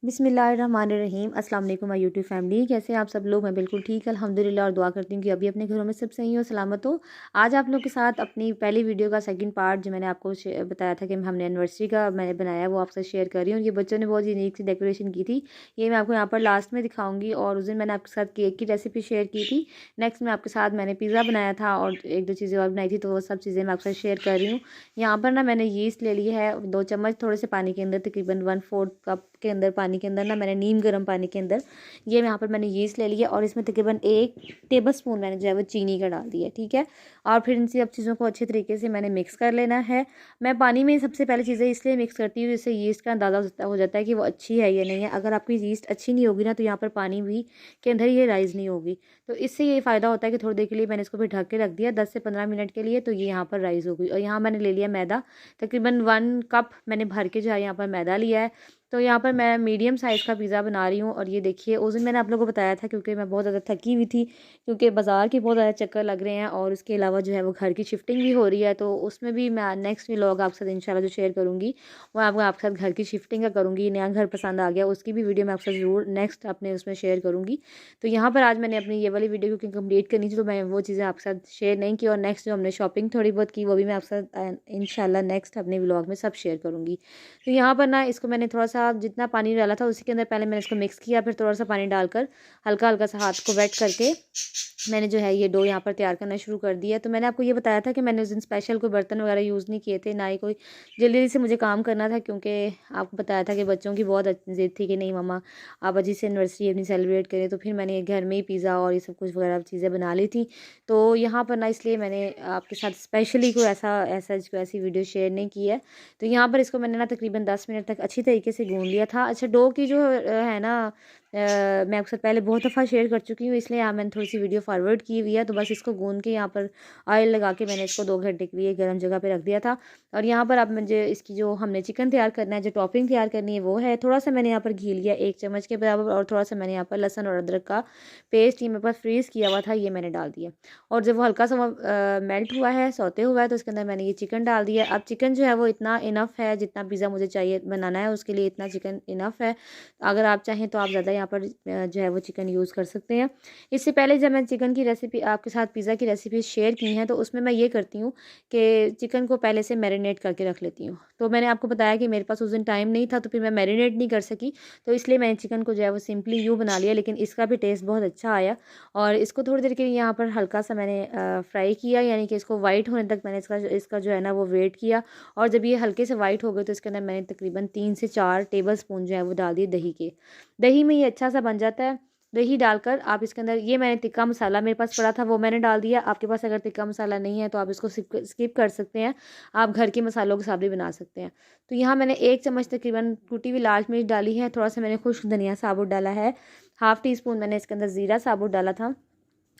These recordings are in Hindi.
बिस्मिल्लाहिर्रहमानिर्रहीम। अस्सलाम वालेकुम माय यूट्यूब फैमिली, कैसे हैं आप सब लोग। मैं बिल्कुल ठीक अल्हम्दुलिल्लाह और दुआ करती हूँ कि अभी अपने घरों में सब सही हो सलामत हो। आज आप लोग के साथ अपनी पहली वीडियो का सेकंड पार्ट जो मैंने आपको बताया था कि हमने एनिवर्सरी का मैंने बनाया वो आपसे शेयर कर रही हूँ। ये बच्चों ने बहुत यूनिक सी डेकोरेशन की थी, ये मैं आपको यहाँ पर लास्ट में दिखाऊँगी। और उस दिन मैंने आपके साथ केक की रेसिपी शेयर की थी। नेक्स्ट में आपके साथ मैंने पिज़्ज़ा बनाया था और एक दो चीज़ें और बनाई थी, तो वो सब चीज़ें मैं आपके साथ शेयर कर रही हूँ। यहाँ पर ना मैंने यीस्ट ले ली है 2 चम्मच, थोड़े से पानी के अंदर तकरीबन 1/4 कप के अंदर पानी के अंदर ना मैंने नीम गर्म पानी के अंदर ये यहाँ पर मैंने यीस्ट ले लिया और इसमें तकरीबन 1 टेबलस्पून मैंने जो है वो चीनी का डाल दिया। ठीक है, और फिर इन सब चीज़ों को अच्छे तरीके से मैंने मिक्स कर लेना है। मैं पानी में सबसे पहले चीज़ें इसलिए मिक्स करती हूँ जिससे यीस्ट का अंदाज़ा हो जाता है कि वो अच्छी है या नहीं है। अगर आपकी यीस्ट अच्छी नहीं होगी ना तो यहाँ पर पानी भी के अंदर ये राइज़ नहीं होगी। तो इससे ये फ़ायदा होता है कि थोड़ी देर के लिए मैंने इसको फिर ढक के रख दिया 10 से 15 मिनट के लिए, तो ये यहाँ पर राइज़ हो गई। और यहाँ मैंने ले लिया मैदा, तकरीबन 1 कप मैंने भर के जो है यहाँ पर मैदा लिया है। तो यहाँ पर मैं मीडियम साइज़ का पिज़्ज़ा बना रही हूँ। और ये देखिए, उस दिन मैंने आप लोगों को बताया था क्योंकि मैं बहुत ज़्यादा थकी हुई थी, क्योंकि बाज़ार के बहुत ज़्यादा चक्कर लग रहे हैं और उसके अलावा जो है वो घर की शिफ्टिंग भी हो रही है। तो उसमें भी मैं नेक्स्ट व्लॉग आपके साथ इंशाल्लाह जो शेयर करूँगी वो आपके साथ घर की शिफ्टिंग का करूँगी। नया घर पसंद आ गया उसकी भी वीडियो मैं आपके साथ ज़रूर नेक्स्ट अपने उसमें शेयर करूँगी। तो यहाँ पर आज मैंने अपनी ये वाली वीडियो क्योंकि कंप्लीट करनी थी तो मैं वो चीज़ें आपके साथ शेयर नहीं की। और नेक्स्ट जो हमने शॉपिंग थोड़ी बहुत की वो भी मैं आपके साथ इंशाल्लाह नेक्स्ट अपने व्लॉग में सब शेयर करूँगी। तो यहाँ पर ना इसको मैंने थोड़ा सा जितना पानी डाला था उसी के अंदर पहले मैंने इसको मिक्स किया, फिर थोड़ा सा पानी डालकर हल्का हल्का सा हाथ को वेट करके मैंने जो है ये डो यहाँ पर तैयार करना शुरू कर दिया। तो मैंने आपको ये बताया था कि मैंने उस दिन स्पेशल कोई बर्तन वगैरह यूज़ नहीं किए थे, ना ही कोई जल्दी से मुझे काम करना था, क्योंकि आपको बताया था कि बच्चों की बहुत ज़िद थी कि नहीं मम्मा आप अजी से एनिवर्सरी अपनी सेलिब्रेट करें। तो फिर मैंने घर में ही पिज़्ज़ा और ये सब कुछ वगैरह चीज़ें बना ली थी। तो यहाँ पर ना इसलिए मैंने आपके साथ स्पेशली कोई ऐसी वीडियो शेयर नहीं की है। तो यहाँ पर इसको मैंने ना तकरीबन 10 मिनट तक अच्छी तरीके से गूँध लिया था। अच्छा, डो की जो है ना मैं आपके साथ पहले बहुत दफ़ा शेयर कर चुकी हूँ, इसलिए यहाँ मैंने थोड़ी सी वीडियो फॉरवर्ड की हुई है। तो बस इसको गूँध के यहाँ पर ऑयल लगा के मैंने इसको 2 घंटे के लिए गर्म जगह पे रख दिया था। और यहाँ पर अब मुझे इसकी जो हमने चिकन तैयार करना है, जो टॉपिंग तैयार करनी है वो है, थोड़ा सा मैंने यहाँ पर घी लिया 1 चम्मच के बराबर और थोड़ा सा मैंने यहाँ पर लहसुन और अदरक का पेस्ट ये मेरे पास फ्रीज़ किया हुआ था ये मैंने डाल दिया। और जब वो हल्का सा मेल्ट हुआ है, सौते हुआ है, तो उसके अंदर मैंने ये चिकन डाल दिया। अब चिकन जो है वो इतना इनफ है, जितना पिज़्ज़ा मुझे चाहिए बनाना है उसके लिए इतना चिकन इनफ है। अगर आप चाहें तो आप ज़्यादा यहाँ पर जो है वो चिकन यूज़ कर सकते हैं। इससे पहले जब मैं चिकन की रेसिपी आपके साथ पिज़्ज़ा की रेसिपी शेयर की हैं तो उसमें मैं ये करती हूँ कि चिकन को पहले से मैरिनेट करके रख लेती हूँ। तो मैंने आपको बताया कि मेरे पास उस दिन टाइम नहीं था तो फिर मैं मैरिनेट नहीं कर सकी, तो इसलिए मैंने चिकन को जो है वो सिंपली यूँ बना लिया, लेकिन इसका भी टेस्ट बहुत अच्छा आया। और इसको थोड़ी देर के लिए यहाँ पर हल्का सा मैंने फ्राई किया, यानी कि इसको वाइट होने तक मैंने इसका जो है ना वो वेट किया। और जब ये हल्के से वाइट हो गए तो इसके अंदर मैंने तकरीबन 3 से 4 टेबल स्पून जो है वो डाल दिए दही के। दही में ये अच्छा सा बन जाता है। दही डालकर आप इसके अंदर ये मैंने तिक्का मसाला मेरे पास पड़ा था वो मैंने डाल दिया। आपके पास अगर तिक्का मसाला नहीं है तो आप इसको स्किप कर सकते हैं, आप घर के मसालों के साथ भी बना सकते हैं। तो यहाँ मैंने 1 चम्मच तकरीबन टूटी हुई लाल मिर्च डाली है, थोड़ा सा मैंने खुश्क धनिया साबुत डाला है, हाफ़ टी स्पून मैंने इसके अंदर ज़ीरा साबुत डाला था।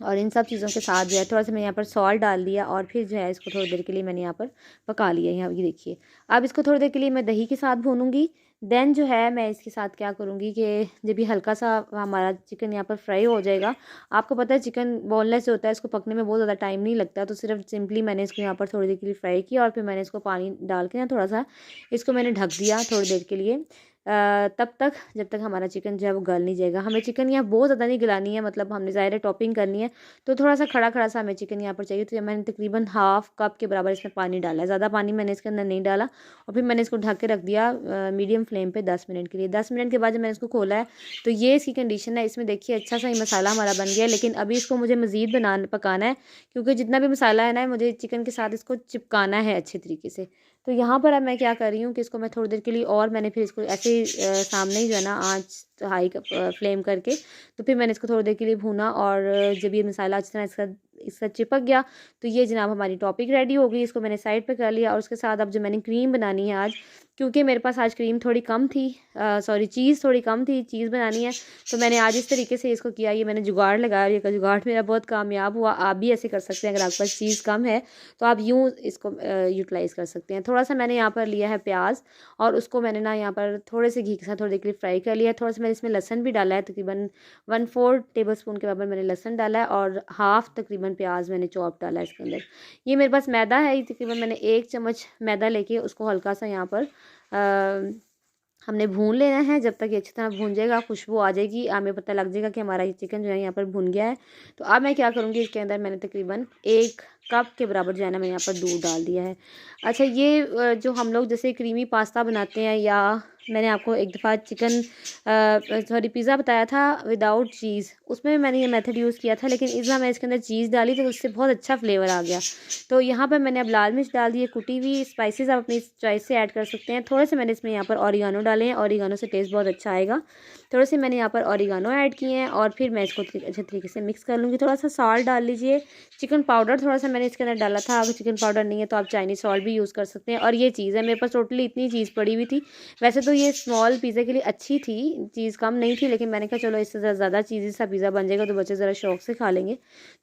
और इन सब चीज़ों के साथ जो है थोड़ा सा मैंने यहाँ पर सॉल्ट डाल दिया और फिर जो है इसको थोड़ी देर के लिए मैंने यहाँ पर पका लिया। यहाँ ये देखिए, अब इसको थोड़ी देर के लिए मैं दही के साथ भूनूंगी। देन जो है मैं इसके साथ क्या करूँगी कि जब ये हल्का सा हमारा चिकन यहाँ पर फ्राई हो जाएगा, आपको पता है चिकन बोनलेस होता है, इसको पकने में बहुत ज़्यादा टाइम नहीं लगता, तो सिर्फ सिंपली मैंने इसको यहाँ पर थोड़ी देर के लिए फ्राई किया और फिर मैंने इसको पानी डाल के ना थोड़ा सा इसको मैंने ढक दिया थोड़ी देर के लिए। तब तक जब तक हमारा चिकन जो है वो गल नहीं जाएगा। हमें चिकन यहाँ बहुत ज़्यादा नहीं गलानी है, मतलब हमने ज़ाहिर है टॉपिंग करनी है, तो थोड़ा सा खड़ा खड़ा सा हमें चिकन यहाँ पर चाहिए। तो मैंने तकरीबन हाफ़ कप के बराबर इसमें पानी डाला है, ज़्यादा पानी मैंने इसके अंदर नहीं डाला। और फिर मैंने इसको ढक के रख दिया मीडियम फ्लेम पे 10 मिनट के लिए। 10 मिनट के बाद जब मैंने इसको खोला है तो ये इसकी कंडीशन है। इसमें देखिए अच्छा सा ही मसाला हमारा बन गया है, लेकिन अभी इसको मुझे मज़ीद पकाना है, क्योंकि जितना भी मसाला है ना मुझे चिकन के साथ इसको चिपकाना है अच्छे तरीके से। तो यहाँ पर अब मैं क्या कर रही हूँ कि इसको मैं थोड़ी देर के लिए और मैंने फिर इसको ऐसे ही सामने ही जो है ना आँच हाई फ्लेम करके तो फिर मैंने इसको थोड़ी देर के लिए भूना। और जब ये मसाला अच्छी तरह इसका चिपक गया तो ये जनाब हमारी टॉपिंग रेडी हो गई। इसको मैंने साइड पे कर लिया और उसके साथ अब जो मैंने क्रीम बनानी है आज, क्योंकि मेरे पास आज क्रीम थोड़ी कम थी, सॉरी चीज़ थोड़ी कम थी, चीज़ बनानी है, तो मैंने आज इस तरीके से इसको किया। ये मैंने जुगाड़ लगाया, ये जुगाड़ मेरा बहुत कामयाब हुआ। आप भी ऐसे कर सकते हैं, अगर आपके पास चीज़ कम है तो आप यूँ इसको यूटिलाइज़ कर सकते हैं। थोड़ा सा मैंने यहाँ पर लिया है प्याज और उसको मैंने ना यहाँ पर थोड़े से घी के साथ थोड़ी देर के लिए फ्राई कर लिया। थोड़ा सा मैंने इसमें लहसन भी डाला है, तकरीबन 1/4 टेबल स्पून के बराबर मैंने लहसन डाला है और हाफ़ तकरीबन प्याज मैंने चॉप डाला है इसके अंदर। ये मेरे पास मैदा है, तकरीबन मैंने 1 चम्मच मैदा लेके उसको हल्का सा यहाँ पर हमने भून लेना है। जब तक ये अच्छी तरह भून जाएगा, खुशबू आ जाएगी, हमें पता लग जाएगा कि हमारा ये चिकन जो है यहाँ पर भुन गया है। तो अब मैं क्या करूँगी, इसके अंदर मैंने तकरीबन 1 कप के बराबर जो है ना मैंने यहाँ पर दूध डाल दिया है। अच्छा, ये जो हम लोग जैसे क्रीमी पास्ता बनाते हैं, या मैंने आपको एक दफ़ा चिकन सॉरी पिज़्ज़ा बताया था विदाउट चीज़, उसमें मैंने ये मेथड यूज़ किया था, लेकिन इस बार मैं इसके अंदर चीज़ डाली तो उससे बहुत अच्छा फ्लेवर आ गया। तो यहाँ पर मैंने अब लाल मिर्च डाल दी है, कुटी हुई स्पाइसेस आप अपनी चॉइस से ऐड कर सकते हैं। थोड़े से मैंने इसमें यहाँ पर ऑरिगानो डाले हैं, ऑरिगानो से टेस्ट बहुत अच्छा आएगा। थोड़े से मैंने यहाँ पर ऑरिगानो ऐड किए हैं और फिर मैं इसको अच्छे तरीके से मिक्स कर लूँगी। थोड़ा सा सॉल्ट डाल लीजिए, चिकन पाउडर थोड़ा सा मैंने इसके अंदर डाला था। अगर चिकन पाउडर नहीं है तो आप चाइनीज़ सॉल्ट भी यूज़ कर सकते हैं। और ये चीज़ है, मेरे पास टोटली इतनी चीज़ पड़ी हुई थी। वैसे तो ये स्मॉल पिज़्ज़ा के लिए अच्छी थी, चीज़ कम नहीं थी, लेकिन मैंने कहा चलो इससे ज़्यादा चीज़ी सा पिज़्ज़ा बन जाएगा तो बच्चे ज़रा शौक से खा लेंगे।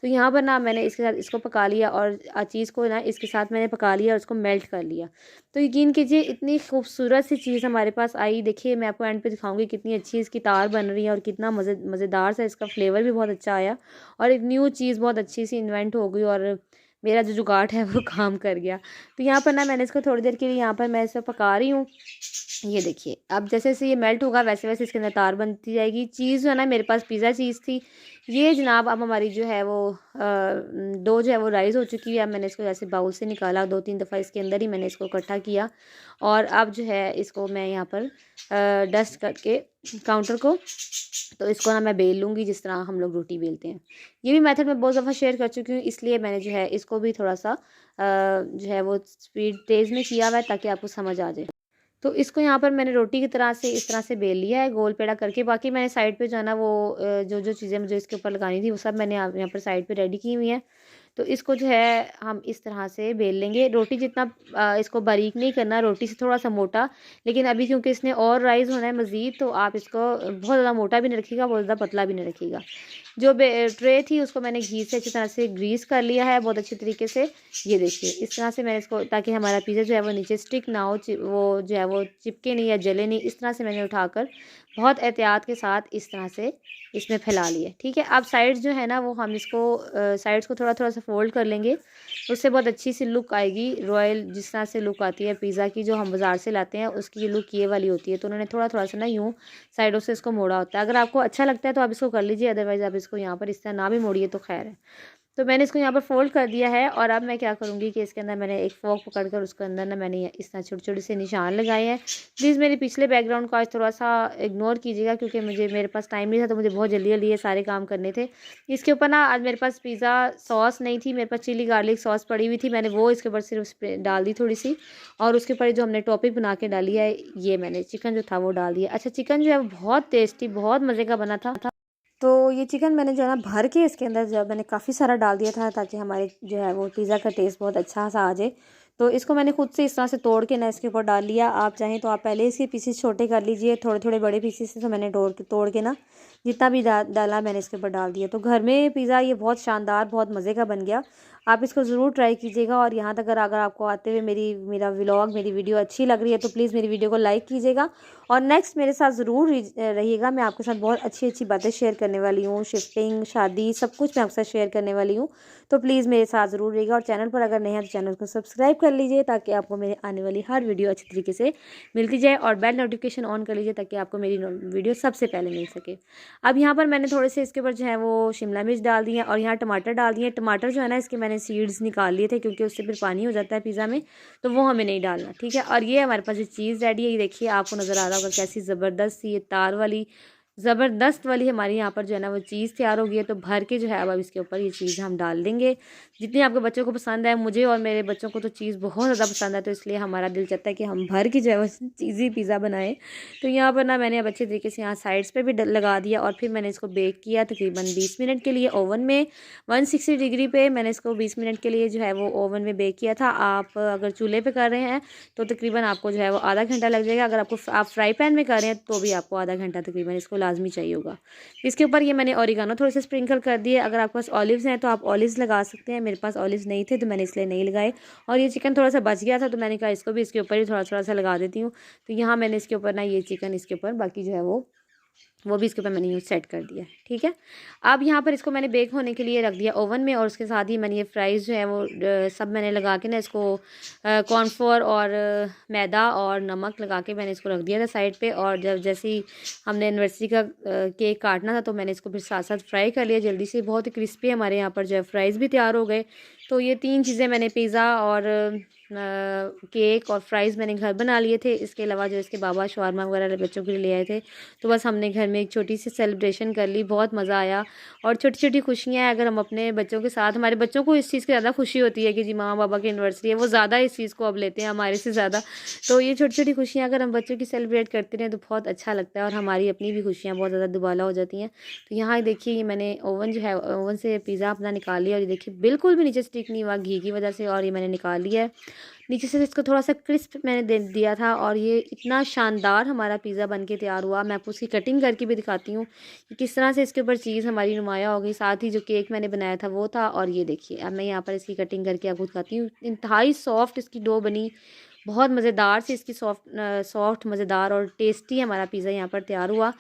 तो यहाँ पर ना मैंने इसके साथ इसको पका लिया और चीज़ को ना इसके साथ मैंने पका लिया और उसको मेल्ट कर लिया। तो यकीन कीजिए इतनी खूबसूरत सी चीज़ हमारे पास आई। देखिए मैं आपको एंड पे दिखाऊंगी कितनी अच्छी इसकी तार बन रही है और कितना मज़ेदार सा इसका फ्लेवर भी बहुत अच्छा आया और एक न्यू चीज़ बहुत अच्छी सी इन्वेंट हो गई और मेरा जो जुगाड़ है वो काम कर गया। तो यहाँ पर ना मैंने इसको थोड़ी देर के लिए यहाँ पर मैं इसे पका रही हूँ। ये देखिए अब जैसे जैसे ये मेल्ट होगा वैसे वैसे इसके अंदर तार बनती जाएगी। चीज़ जो है ना मेरे पास पिज़्ज़ा चीज़ थी। ये जनाब अब हमारी जो है वो डो जो है वो राइज़ हो चुकी है। अब मैंने इसको ऐसे बाउल से निकाला, 2-3 दफ़ा इसके अंदर ही मैंने इसको इकट्ठा किया और अब जो है इसको मैं यहाँ पर डस्ट करके काउंटर को, तो इसको ना मैं बेल लूँगी जिस तरह हम लोग रोटी बेलते हैं। ये भी मेथड मैं बहुत दफ़ा शेयर कर चुकी हूँ, इसलिए मैंने जो है इसको भी थोड़ा सा जो है वो स्पीड तेज़ में किया हुआ है ताकि आपको समझ आ जाए। तो इसको यहाँ पर मैंने रोटी की तरह से इस तरह से बेल लिया है गोल पेड़ा करके। बाकी मैंने साइड पे जो है ना वो जो चीज़ें मुझे इसके ऊपर लगानी थी वो सब मैंने यहाँ पर साइड पे रेडी की हुई हैं। तो इसको जो है हम इस तरह से बेल लेंगे। रोटी जितना इसको बारीक नहीं करना, रोटी से थोड़ा सा मोटा, लेकिन अभी क्योंकि इसने और राइज़ होना है मज़ीद, तो आप इसको बहुत ज़्यादा मोटा भी नहीं रखिएगा, बहुत ज़्यादा पतला भी नहीं रखिएगा। जो ट्रे थी उसको मैंने घी से अच्छी तरह से ग्रीस कर लिया है बहुत अच्छी तरीके से। ये देखिए इस तरह से मैंने इसको, ताकि हमारा पिज़्ज़ा जो है वो नीचे स्टिक ना हो, वो जो है वो चिपके नहीं या जले नहीं, इस तरह से मैंने उठाकर बहुत एहतियात के साथ इस तरह से इसमें फैला लिए। ठीक है, अब साइड्स जो है ना वो हम इसको साइड्स को थोड़ा थोड़ा सा फोल्ड कर लेंगे, उससे बहुत अच्छी सी लुक आएगी। रॉयल जिस तरह से लुक आती है पिज़्ज़ा की जो हम बाज़ार से लाते हैं उसकी लुक ये वाली होती है। तो उन्होंने थोड़ा थोड़ा सा ना यूँ साइडों से इसको मोड़ा होता है। अगर आपको अच्छा लगता है तो आप इसको कर लीजिए, अदरवाइज़ आप इसको यहाँ पर इस तरह ना भी मोड़िए तो खैर है। तो मैंने इसको यहाँ पर फोल्ड कर दिया है और अब मैं क्या करूँगी कि इसके अंदर मैंने एक फोक पकड़कर उसके अंदर ना मैंने इस तरह छोटे छोटे से निशान लगाए हैं। प्लीज़ मेरे पिछले बैकग्राउंड को आज थोड़ा सा इग्नोर कीजिएगा क्योंकि मेरे पास टाइम नहीं था, तो मुझे बहुत जल्दी जल्दी ये सारे काम करने थे। इसके ऊपर ना आज मेरे पास पिज़्ज़ा सॉस नहीं थी, मेरे पास चिली गार्लिक सॉस पड़ी हुई थी, मैंने वो इसके ऊपर सिर्फ डाल दी थोड़ी सी, और उसके ऊपर जो हमने टॉपिक बना के डाली है ये मैंने चिकन जो था वो डाल दिया। अच्छा, चिकन जो है वो बहुत टेस्टी बहुत मज़े का बना था। तो ये चिकन मैंने जो है ना भर के इसके अंदर जो मैंने काफ़ी सारा डाल दिया था ताकि हमारे जो है वो पिज़्ज़ा का टेस्ट बहुत अच्छा सा आ जाए। तो इसको मैंने खुद से इस तरह से तोड़ के ना इसके ऊपर डाल लिया। आप चाहें तो आप पहले इसके पीसेस छोटे कर लीजिए, थोड़े थोड़े बड़े पीसेस से तो मैंने तोड़ के ना जितना भी डाला मैंने इसके ऊपर डाल दिया। तो घर में पिज़्ज़ा ये बहुत शानदार बहुत मज़े का बन गया। आप इसको ज़रूर ट्राई कीजिएगा। और यहाँ तक अगर आपको आते हुए मेरा व्लॉग मेरी वीडियो अच्छी लग रही है तो प्लीज़ मेरी वीडियो को लाइक कीजिएगा और नेक्स्ट मेरे साथ ज़रूर रहिएगा। मैं आपके साथ बहुत अच्छी अच्छी बातें शेयर करने वाली हूँ, शिफ्टिंग शादी सब कुछ मैं आपके साथ शेयर करने वाली हूँ। तो प्लीज़ मेरे साथ ज़रूर रहिएगा और चैनल पर अगर नहीं है तो चैनल को सब्सक्राइब कर लीजिए ताकि आपको मेरे आने वाली हर वीडियो अच्छी तरीके से मिलती जाए, और बेल नोटिफिकेशन ऑन कर लीजिए ताकि आपको मेरी वीडियो सबसे पहले मिल सके। अब यहाँ पर मैंने थोड़े से इसके ऊपर जो है वो शिमला मिर्च डाल दी है और यहाँ टमाटर डाल दिए। टमाटर जो है ना इसके मैंने सीड्स निकाल लिए थे क्योंकि उससे फिर पानी हो जाता है पिज़्ज़ा में, तो वो हमें नहीं डालना। ठीक है, और ये हमारे पास जो चीज़ रेडी है, ये देखिए आपको नज़र आ रहा होगा कैसी ज़बरदस्त सी ये तार वाली ज़बरदस्त वाली हमारी यहाँ पर जो है ना वो चीज़ तैयार हो गई है। तो भर के जो है अब इसके ऊपर ये चीज़ हम डाल देंगे। जितनी आपके बच्चों को पसंद है, मुझे और मेरे बच्चों को तो चीज़ बहुत ज़्यादा पसंद है, तो इसलिए हमारा दिल चाहता है कि हम भर के जो है वो चीज़ी पिज़्ज़ा बनाएं। तो यहाँ पर ना मैंने अब अच्छे तरीके से यहाँ साइड्स पे भी लगा दिया और फिर मैंने इसको बेक किया तकरीबन 20 मिनट के लिए ओवन में। 160 डिग्री पे मैंने इसको 20 मिनट के लिए जो है वो ओवन में बेक किया था। आप अगर चूल्हे पे कर रहे हैं तो तकरीबन आपको जो है वो आधा घंटा लग जाएगा। अगर आपको आप फ्राई पैन में कर रहे हैं तो भी आपको आधा घंटा तकरीबन इसको लाजमी चाहिए होगा। इसके ऊपर ये मैंने ऑरिगानो थोड़े से स्प्रिंकल कर दिए। अगर आपके पास ऑलिव्स हैं तो आप ऑलिव्स लगा सकते हैं, मेरे पास ऑलिव्स नहीं थे तो मैंने इसलिए नहीं लगाए। और ये चिकन थोड़ा सा बच गया था तो मैंने कहा इसको भी इसके ऊपर ही थोड़ा थोड़ा सा लगा देती हूँ। तो यहाँ मैंने इसके ऊपर ना ये चिकन इसके ऊपर बाकी जो है वो वो भी इसके ऊपर मैंने यूँ सेट कर दिया है। ठीक है, अब यहाँ पर इसको मैंने बेक होने के लिए रख दिया ओवन में, और उसके साथ ही मैंने ये फ्राइज़ जो है वो सब मैंने लगा के ना इसको कॉर्नफ्लोर और मैदा और नमक लगा के मैंने इसको रख दिया था साइड पे। और जब जैसे ही हमने एनिवर्सरी का केक काटना था तो मैंने इसको फिर साथ साथ फ्राई कर लिया जल्दी से। बहुत ही क्रिस्पी हमारे यहाँ पर जो है फ्राइज़ भी तैयार हो गए। तो ये 3 चीज़ें मैंने पिज़्ज़ा और केक और फ्राइज़ मैंने घर बना लिए थे। इसके अलावा जो इसके बाबा शवारमा वगैरह बच्चों के लिए ले आए थे, तो बस हमने घर में एक छोटी सी सेलिब्रेशन कर ली। बहुत मज़ा आया। और छोटी छोटी खुशियाँ अगर हम अपने बच्चों के साथ, हमारे बच्चों को इस चीज़ की ज़्यादा खुशी होती है कि जी माँ बाबा की एनिवर्सरी है, वो ज़्यादा इस चीज़ को अब लेते हैं हमारे से ज़्यादा। तो ये छोटी छोटी खुशियाँ अगर हम बच्चों की सेलिब्रेट करते रहें तो बहुत अच्छा लगता है, और हमारी अपनी भी खुशियाँ बहुत ज़्यादा दुबाला हो जाती हैं। तो यहाँ देखिए ये मैंने ओवन जो है, ओवन से पिज़्ज़ा अपना निकाल लिया, और ये देखिए बिल्कुल भी नीचे स्टिक नहीं हुआ घी की वजह से, और ये मैंने निकाल लिया है। नीचे से इसको थोड़ा सा क्रिस्प मैंने दे दिया था, और ये इतना शानदार हमारा पिज़्ज़ा बन के तैयार हुआ। मैं आपको उसकी कटिंग करके भी दिखाती हूँ कि किस तरह से इसके ऊपर चीज़ हमारी नुमाया हो गई। साथ ही जो केक मैंने बनाया था वो था, और ये देखिए अब मैं यहाँ पर इसकी कटिंग करके आपको दिखाती हूँ। इंतहाई सॉफ्ट इसकी डो बनी, बहुत मज़ेदार से इसकी सॉफ्ट मज़ेदार और टेस्टी हमारा पिज़्ज़ा यहाँ पर तैयार हुआ।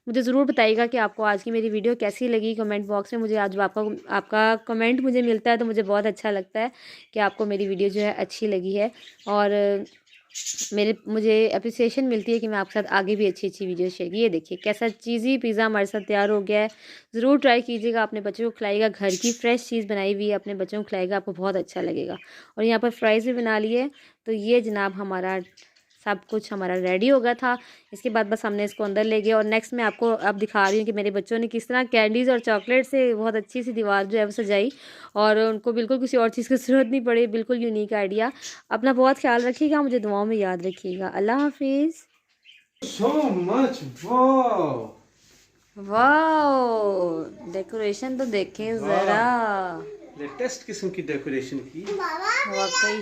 मुझे ज़रूर बताइएगा कि आपको आज की मेरी वीडियो कैसी लगी। कमेंट बॉक्स में मुझे आज आपका कमेंट मुझे मिलता है तो मुझे बहुत अच्छा लगता है कि आपको मेरी वीडियो जो है अच्छी लगी है, और मुझे अप्रिसिएशन मिलती है कि मैं आपके साथ आगे भी अच्छी अच्छी वीडियो शेयर की। ये देखिए कैसा चीज़ी पिज़्ज़ा हमारे साथ तैयार हो गया है। ज़रूर ट्राई कीजिएगा, अपने बच्चों को खिलाइएगा। घर की फ्रेश चीज़ बनाई हुई है, अपने बच्चों को खिलाइएगा, आपको बहुत अच्छा लगेगा। और यहाँ पर फ्राइज़ भी बना लिए। तो ये जनाब हमारा सब कुछ हमारा रेडी हो गया था। इसके बाद बस हमने इसको अंदर ले गया, और नेक्स्ट मैं आपको अब दिखा रही हूँ कि मेरे बच्चों ने किस तरह कैंडीज़ और चॉकलेट से बहुत अच्छी सी दीवार जो है वो सजाई, और उनको बिल्कुल किसी और चीज़ की ज़रूरत नहीं पड़ी। बिल्कुल यूनिक आइडिया। अपना बहुत ख्याल रखिएगा, मुझे दुआओं में याद रखिएगा। अल्लाह हाफिज़। So much, wow! Wow, decoration तो देखें ज़रा, लेटेस्ट किस्म की डेकोरेशन की। वाकई